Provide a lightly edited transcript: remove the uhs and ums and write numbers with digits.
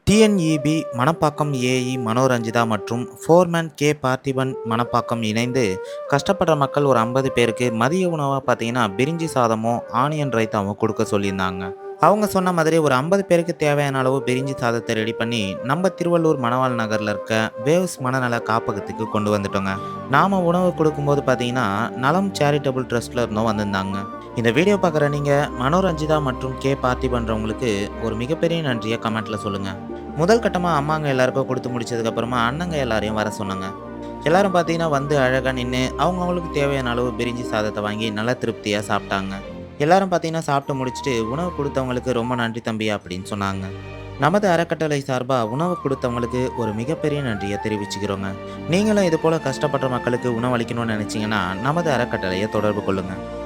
TNEB, Manapakkam AE மனோரஞ்சிதா மற்றும் foreman K Parthiban Manapakkam இணைந்து கஷ்டப்படுற மக்கள் ஒரு 50 பேருக்கு மதிய உணவா பார்த்தீங்கன்னா, பிரிஞ்சி சாதமும், ஆனியன் ரைத்தாவும் குடுக்க சொல்லியிருந்தாங்க. அவங்க சொன்ன மாதிரி ஒரு 50 பேருக்கு தேவையான அளவு பிரிஞ்சி சாதத்த ரெடி பண்ணி, நம்ம திருவள்ளூர் மணவாள் நகர்ல இருக்க வேவ்ஸ் மனநல காப்பகத்துக்கு கொண்டு வந்துட்டோங்க. நாம உணவு குடுக்கும்போது பார்த்தீங்கன்னா, நலம் சேரிட்டபிள் ட்ரஸ்ட்ல இருந்தும் வந்திருந்தாங்க. இந்த வீடியோ பார்க்குற நீங்க மனோரஞ்சிதா மற்றும் கே பார்த்திபன்றவங்களுக்கு ஒரு மிகப்பெரிய நன்றிய கமெண்ட்ல சொல்லுங்க. முதல் கட்டமா அம்மாங்க எல்லாருக்கும் குடுத்து முடிச்சதுக்கப்புறமா, அண்ணங்க எல்லாரையும் வர சொன்னாங்க. எல்லாரும் பார்த்தீங்கன்னா, வந்து அழகா நின்னு, அவங்கவங்களுக்கு தேவையான அளவு பிரிஞ்சி சாதத்த வாங்கி நல்லா திருப்தியா சாப்ட்டாங்க. எல்லாரும் பார்த்தீங்கன்னா, சாப்பிட்டு முடிச்சுட்டு, "உணவு குடுத்தவங்களுக்கு ரொம்ப நன்றி தம்பி" அப்படின்னு சொன்னாங்க. நமது அறக்கட்டளை சார்பா உணவு குடுத்தவங்களுக்கு ஒரு மிகப்பெரிய நன்றிய தெரிவிச்சுக்கிறோங்க. நீங்களும் இதுபோல கஷ்டப்படுற மக்களுக்கு உணவளிக்கணும்னு நெனைச்சீங்கன்னா, நமது அறக்கட்டளைய தொடர்பு கொள்ளுங்க.